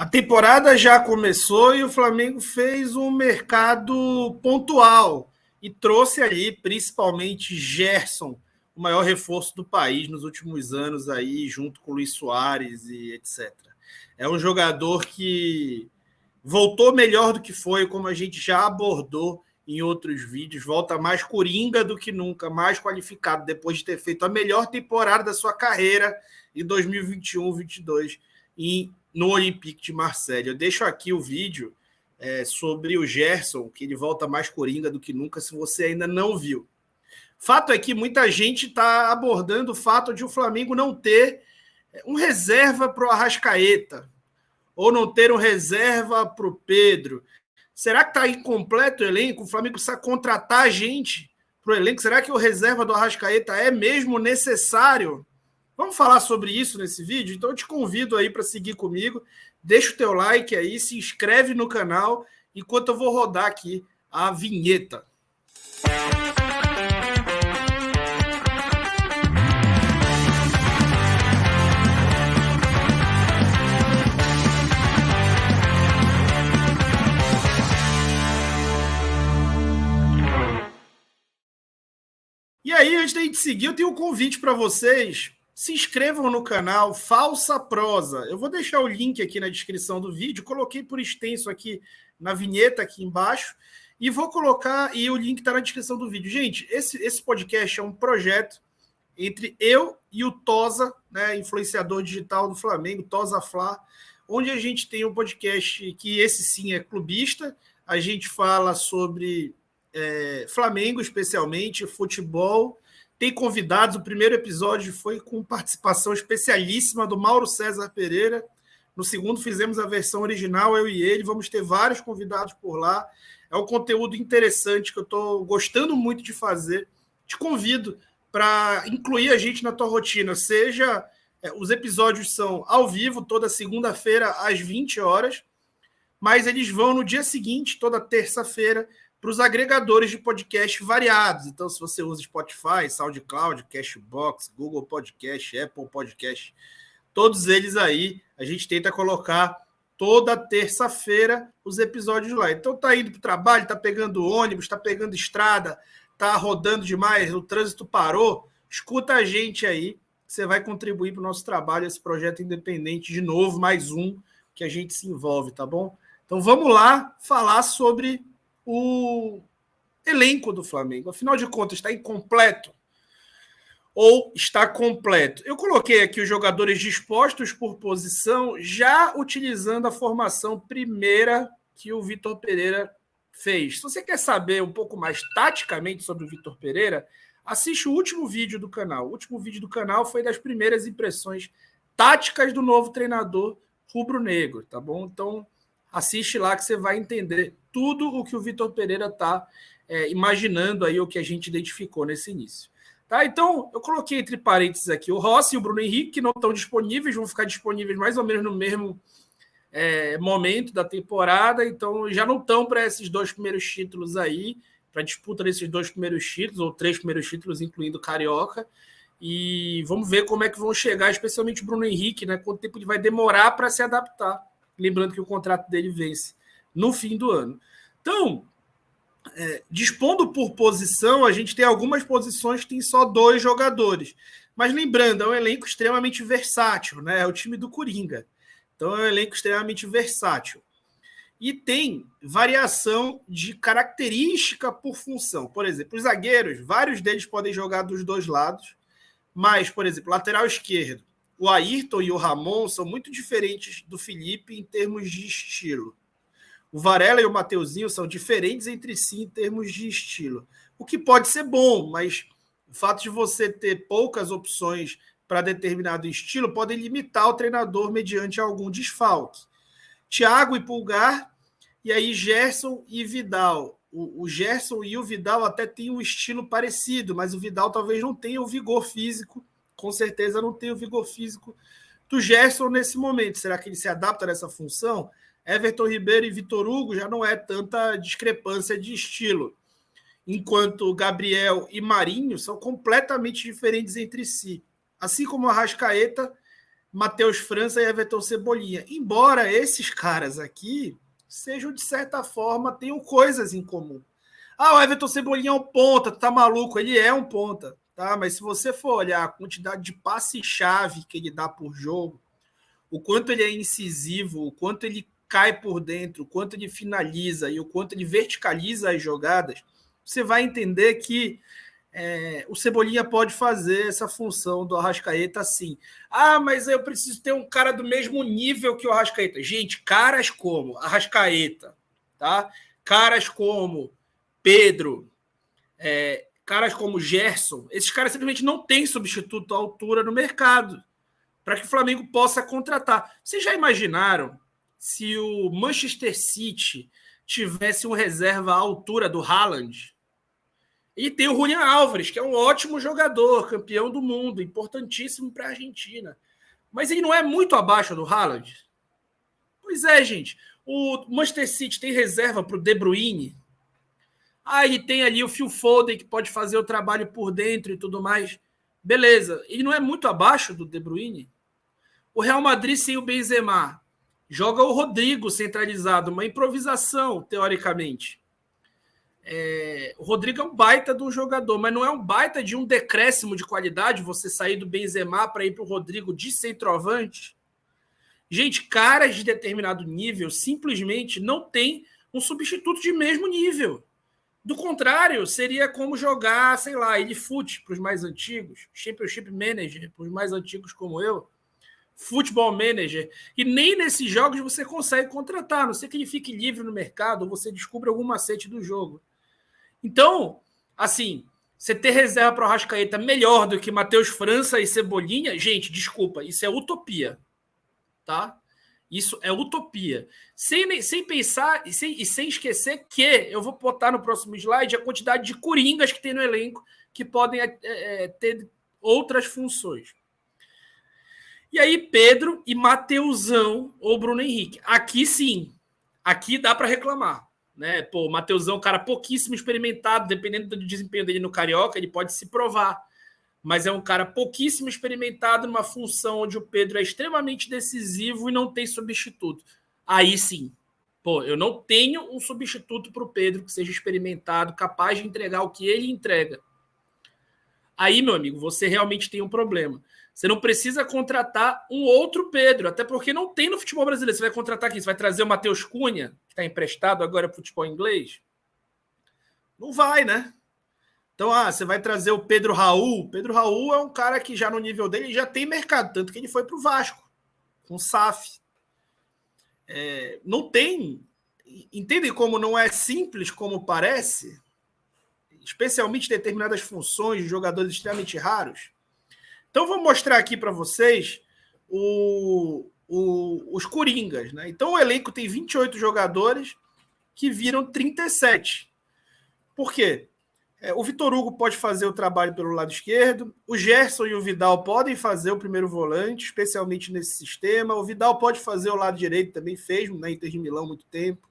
A temporada já começou e o Flamengo fez um mercado pontual e trouxe ali, principalmente, Gerson, o maior reforço do país nos últimos anos, aí, junto com o Luis Soares e etc. É um jogador que voltou melhor do que foi, como a gente já abordou em outros vídeos, volta mais coringa do que nunca, mais qualificado, depois de ter feito a melhor temporada da sua carreira em 2021-22 no Olympique de Marseille. Eu deixo aqui o vídeo sobre o Gerson, que ele volta mais coringa do que nunca, se você ainda não viu. Fato é que muita gente está abordando o fato de o Flamengo não ter um reserva para o Arrascaeta, ou não ter um reserva para o Pedro. Será que está incompleto o elenco? O Flamengo precisa contratar gente para o elenco? Será que o reserva do Arrascaeta é mesmo necessário? Vamos falar sobre isso nesse vídeo? Então eu te convido aí para seguir comigo. Deixa o teu like aí, se inscreve no canal, enquanto eu vou rodar aqui a vinheta. E aí, antes da gente seguir, eu tenho um convite para vocês. Se inscrevam no canal Falsa Prosa. Eu vou deixar o link aqui na descrição do vídeo. Coloquei por extenso aqui na vinheta aqui embaixo. E vou colocar, e o link está na descrição do vídeo. Gente, esse podcast é um projeto entre eu e o Tosa, né, influenciador digital do Flamengo, Tosa Fla, onde a gente tem um podcast que esse sim é clubista. A gente fala sobre Flamengo, especialmente, futebol. Tem convidados. O primeiro episódio foi com participação especialíssima do Mauro César Pereira. No segundo, fizemos a versão original, eu e ele. Vamos ter vários convidados por lá. É um conteúdo interessante que eu estou gostando muito de fazer. Te convido para incluir a gente na tua rotina. Seja, os episódios são ao vivo, toda segunda-feira, às 20 horas, mas eles vão no dia seguinte, toda terça-feira, para os agregadores de podcast variados. Então, se você usa Spotify, SoundCloud, Cashbox, Google Podcast, Apple Podcast, todos eles aí, a gente tenta colocar toda terça-feira os episódios lá. Então, tá indo para o trabalho, tá pegando ônibus, tá pegando estrada, tá rodando demais, o trânsito parou, escuta a gente aí, você vai contribuir para o nosso trabalho, esse projeto independente, de novo, mais um que a gente se envolve, tá bom? Então, vamos lá falar sobre o elenco do Flamengo. Afinal de contas, está incompleto ou está completo? Eu coloquei aqui os jogadores dispostos por posição, já utilizando a formação primeira que o Vitor Pereira fez. Se você quer saber um pouco mais taticamente sobre o Vitor Pereira, assiste o último vídeo do canal. O último vídeo do canal foi das primeiras impressões táticas do novo treinador rubro-negro, tá bom? Então, assiste lá que você vai entender tudo o que o Vitor Pereira está imaginando aí, o que a gente identificou nesse início. Tá? Então, eu coloquei entre parênteses aqui o Rossi e o Bruno Henrique, que não estão disponíveis, vão ficar disponíveis mais ou menos no mesmo momento da temporada, então já não estão para esses dois primeiros títulos aí, para disputa desses dois primeiros títulos, ou três primeiros títulos, incluindo o Carioca, e vamos ver como é que vão chegar, especialmente o Bruno Henrique, né? Quanto tempo ele vai demorar para se adaptar. Lembrando que o contrato dele vence no fim do ano. Então, dispondo por posição, a gente tem algumas posições que tem só dois jogadores. Mas lembrando, é um elenco extremamente versátil, né? É o time do Coringa. Então, é um elenco extremamente versátil. E tem variação de característica por função. Por exemplo, os zagueiros, vários deles podem jogar dos dois lados. Mas, por exemplo, lateral esquerdo, o Ayrton e o Ramon são muito diferentes do Felipe em termos de estilo. O Varela e o Mateuzinho são diferentes entre si em termos de estilo. O que pode ser bom, mas o fato de você ter poucas opções para determinado estilo pode limitar o treinador mediante algum desfalque. Thiago e Pulgar, e aí Gerson e Vidal. O Gerson e o Vidal até têm um estilo parecido, mas o Vidal talvez não tenha o vigor físico, com certeza não tem o vigor físico do Gerson nesse momento. Será que ele se adapta nessa função? Everton Ribeiro e Vitor Hugo já não é tanta discrepância de estilo, enquanto Gabriel e Marinho são completamente diferentes entre si. Assim como o Arrascaeta Matheus França e Everton Cebolinha. Embora esses caras aqui sejam, de certa forma, tenham coisas em comum. O Everton Cebolinha é um ponta, tu tá maluco? Ele é um ponta, tá? Mas se você for olhar a quantidade de passe-chave que ele dá por jogo, o quanto ele é incisivo, o quanto ele cai por dentro, o quanto ele finaliza e o quanto ele verticaliza as jogadas, você vai entender que o Cebolinha pode fazer essa função do Arrascaeta sim. Mas eu preciso ter um cara do mesmo nível que o Arrascaeta. Gente, caras como Arrascaeta, tá? Caras como Pedro, caras como Gerson, esses caras simplesmente não têm substituto à altura no mercado para que o Flamengo possa contratar. Vocês já imaginaram se o Manchester City tivesse um reserva à altura do Haaland? E tem o Julián Álvares, que é um ótimo jogador, campeão do mundo, importantíssimo para a Argentina. Mas ele não é muito abaixo do Haaland? Pois é, gente. O Manchester City tem reserva para o De Bruyne. Ele tem ali o Phil Foden, que pode fazer o trabalho por dentro e tudo mais. Beleza. Ele não é muito abaixo do De Bruyne? O Real Madrid sem o Benzema. Joga o Rodrigo centralizado, uma improvisação, teoricamente. O Rodrigo é um baita de um jogador, mas não é um baita de um decréscimo de qualidade você sair do Benzema para ir para o Rodrigo de centroavante? Gente, caras de determinado nível simplesmente não tem um substituto de mesmo nível. Do contrário, seria como jogar, sei lá, eFoot para os mais antigos, Championship Manager para os mais antigos como eu, Football Manager, e nem nesses jogos você consegue contratar, a não ser que ele fique livre no mercado ou você descubra algum macete do jogo. Então, assim, você ter reserva para o Arrascaeta melhor do que Matheus França e Cebolinha, gente, desculpa, isso é utopia, tá? Isso é utopia. Sem pensar e sem esquecer que eu vou botar no próximo slide a quantidade de coringas que tem no elenco que podem ter outras funções. E aí, Pedro e Mateusão ou Bruno Henrique. Aqui sim, aqui dá para reclamar. Né? Pô, o Mateusão, cara pouquíssimo experimentado, dependendo do desempenho dele no Carioca, ele pode se provar. Mas é um cara pouquíssimo experimentado numa função onde o Pedro é extremamente decisivo e não tem substituto. Aí sim. Pô, eu não tenho um substituto para o Pedro que seja experimentado, capaz de entregar o que ele entrega. Aí, meu amigo, você realmente tem um problema. Você não precisa contratar um outro Pedro, até porque não tem no futebol brasileiro. Você vai contratar quem? Você vai trazer o Matheus Cunha, que está emprestado agora para o futebol inglês? Não vai, né? Então, você vai trazer o Pedro Raul. Pedro Raul é um cara que já no nível dele já tem mercado, tanto que ele foi para o Vasco, com o SAF. Não tem... Entendem como não é simples como parece? Especialmente determinadas funções de jogadores extremamente raros. Então, vou mostrar aqui para vocês os coringas. Né? Então, o elenco tem 28 jogadores que viram 37. Por quê? O Vitor Hugo pode fazer o trabalho pelo lado esquerdo, o Gerson e o Vidal podem fazer o primeiro volante, especialmente nesse sistema. O Vidal pode fazer o lado direito, também fez na Inter de Milão há muito tempo.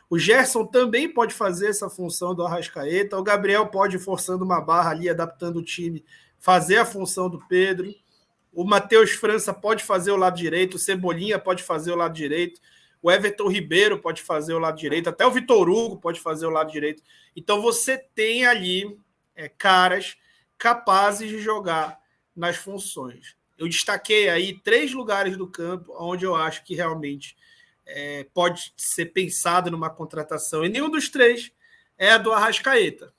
O Gerson também pode fazer essa função do Arrascaeta. O Gabriel pode ir forçando uma barra ali, adaptando o time, fazer a função do Pedro. O Matheus França pode fazer o lado direito. O Cebolinha pode fazer o lado direito. O Everton Ribeiro pode fazer o lado direito. Até o Vitor Hugo pode fazer o lado direito. Então você tem ali caras capazes de jogar nas funções. Eu destaquei aí 3 lugares do campo onde eu acho que realmente pode ser pensado numa contratação. E nenhum dos 3 é a do Arrascaeta.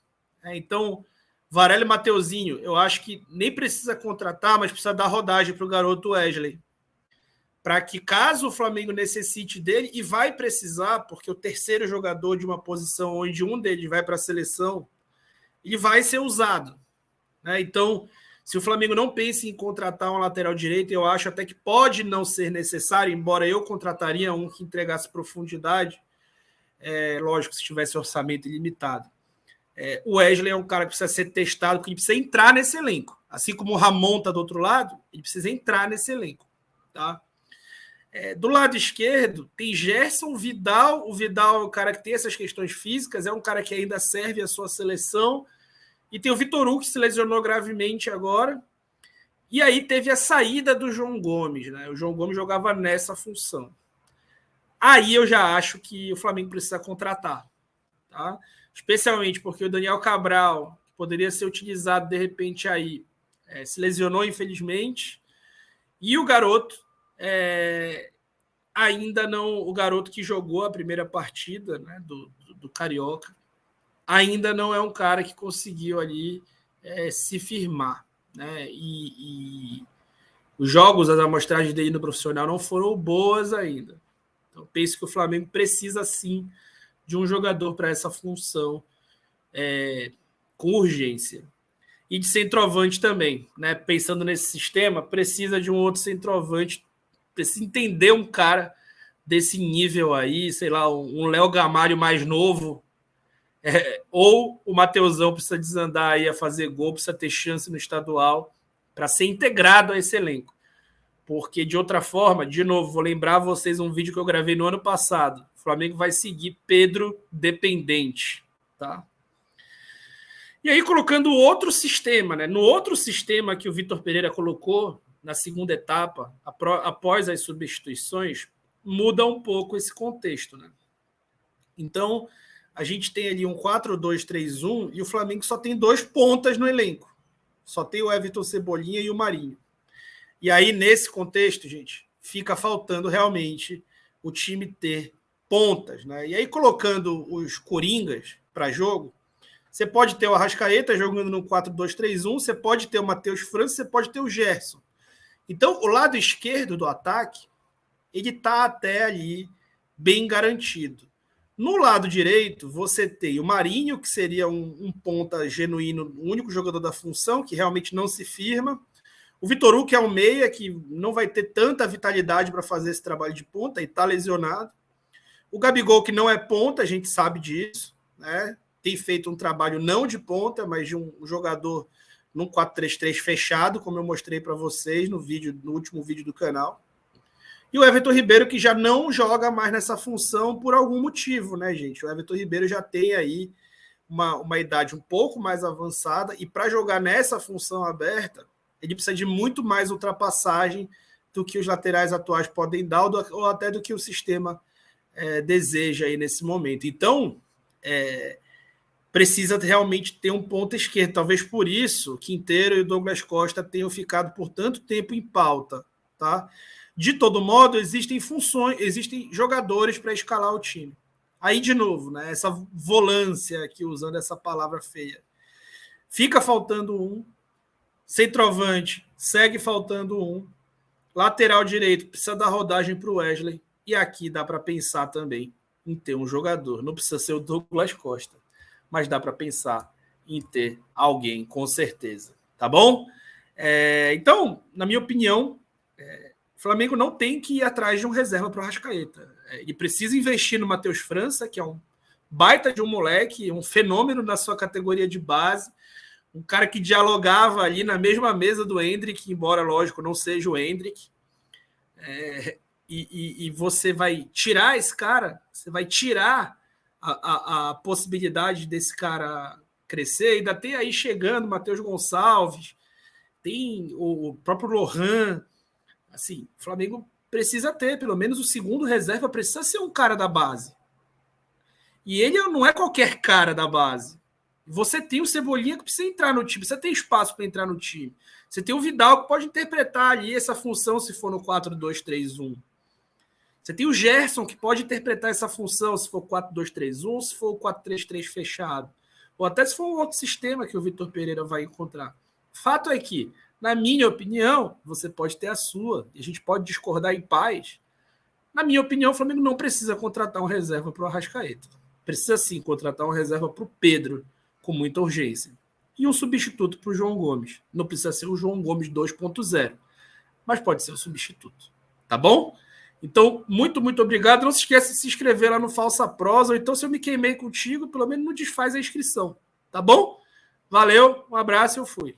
Então, Varela e Mateuzinho, eu acho que nem precisa contratar, mas precisa dar rodagem para o garoto Wesley. Para que, caso o Flamengo necessite dele, e vai precisar, porque o terceiro jogador de uma posição onde um deles vai para a seleção, ele vai ser usado. Né? Então, se o Flamengo não pensa em contratar um lateral direito, eu acho até que pode não ser necessário, embora eu contrataria um que entregasse profundidade, lógico, se tivesse orçamento ilimitado. O Wesley é um cara que precisa ser testado, que ele precisa entrar nesse elenco. Assim como o Ramon está do outro lado, ele precisa entrar nesse elenco. Tá? Do lado esquerdo, tem Gerson, Vidal. O Vidal é um cara que tem essas questões físicas, é um cara que ainda serve a sua seleção. E tem o Vitor Hugo, que se lesionou gravemente agora. E aí teve a saída do João Gomes, né? O João Gomes jogava nessa função. Aí eu já acho que o Flamengo precisa contratar, tá? Especialmente porque o Daniel Cabral, que poderia ser utilizado de repente aí, se lesionou, infelizmente. E o garoto, ainda não. O garoto que jogou a primeira partida, né, do Carioca, ainda não é um cara que conseguiu ali se firmar, né? E os jogos, as amostragens dele no profissional não foram boas ainda. Então, penso que o Flamengo precisa sim de um jogador para essa função com urgência. E de centroavante também, né? Pensando nesse sistema, precisa de um outro centroavante, precisa entender um cara desse nível aí, sei lá, um Léo Gamalho mais novo, ou o Mateusão precisa desandar aí a fazer gol, precisa ter chance no estadual para ser integrado a esse elenco. Porque, de outra forma, de novo, vou lembrar vocês um vídeo que eu gravei no ano passado. O Flamengo vai seguir Pedro dependente, tá? E aí, colocando outro sistema, né? No outro sistema que o Vitor Pereira colocou na segunda etapa, após as substituições, muda um pouco esse contexto, né? Então, a gente tem ali um 4-2-3-1 e o Flamengo só tem 2 pontas no elenco. Só tem o Everton Cebolinha e o Marinho. E aí, nesse contexto, gente, fica faltando realmente o time ter pontas, né? E aí, colocando os coringas para jogo, você pode ter o Arrascaeta jogando no 4-2-3-1, você pode ter o Matheus França, você pode ter o Gerson. Então, o lado esquerdo do ataque, ele está até ali bem garantido. No lado direito, você tem o Marinho, que seria um ponta genuíno, o único jogador da função, que realmente não se firma. O Vitor Hugo, que é um meia, que não vai ter tanta vitalidade para fazer esse trabalho de ponta e está lesionado. O Gabigol, que não é ponta, a gente sabe disso, né? Tem feito um trabalho não de ponta, mas de um jogador num 4-3-3 fechado, como eu mostrei para vocês no último vídeo do canal. E o Everton Ribeiro, que já não joga mais nessa função por algum motivo, né, gente? O Everton Ribeiro já tem aí uma idade um pouco mais avançada, e para jogar nessa função aberta, ele precisa de muito mais ultrapassagem do que os laterais atuais podem dar, ou até do que o sistema deseja aí nesse momento. Então, precisa realmente ter um ponta esquerdo. Talvez por isso Quinteiro e o Douglas Costa tenham ficado por tanto tempo em pauta, tá? De todo modo, existem funções, existem jogadores para escalar o time. Aí, de novo, né, essa volância aqui, usando essa palavra feia. Fica faltando um. Centroavante, segue faltando um. Lateral direito, precisa dar rodagem para o Wesley. E aqui dá para pensar também em ter um jogador. Não precisa ser o Douglas Costa, mas dá para pensar em ter alguém, com certeza. Tá bom? Então, na minha opinião, o Flamengo não tem que ir atrás de um reserva para o Arrascaeta. Ele precisa investir no Matheus França, que é um baita de um moleque, um fenômeno na sua categoria de base, um cara que dialogava ali na mesma mesa do Endrick, embora, lógico, não seja o Endrick. E você vai tirar esse cara, você vai tirar a possibilidade desse cara crescer. Ainda tem aí chegando o Matheus Gonçalves, tem o próprio Lohan. Assim, o Flamengo precisa ter, pelo menos o segundo reserva precisa ser um cara da base. E ele não é qualquer cara da base. Você tem o Cebolinha que precisa entrar no time, você tem espaço para entrar no time. Você tem o Vidal que pode interpretar ali essa função se for no 4-2-3-1. Você tem o Gerson que pode interpretar essa função se for 4-2-3-1, se for o 4-3-3 fechado. Ou até se for um outro sistema que o Vitor Pereira vai encontrar. Fato é que, na minha opinião, você pode ter a sua, e a gente pode discordar em paz. Na minha opinião, o Flamengo não precisa contratar um reserva para o Arrascaeta. Precisa sim contratar um reserva para o Pedro, com muita urgência. E um substituto para o João Gomes. Não precisa ser o João Gomes 2.0, mas pode ser o substituto. Tá bom? Então, muito, muito obrigado. Não se esqueça de se inscrever lá no Falsa Prosa, ou então se eu me queimei contigo, pelo menos não desfaz a inscrição. Tá bom? Valeu, um abraço e eu fui.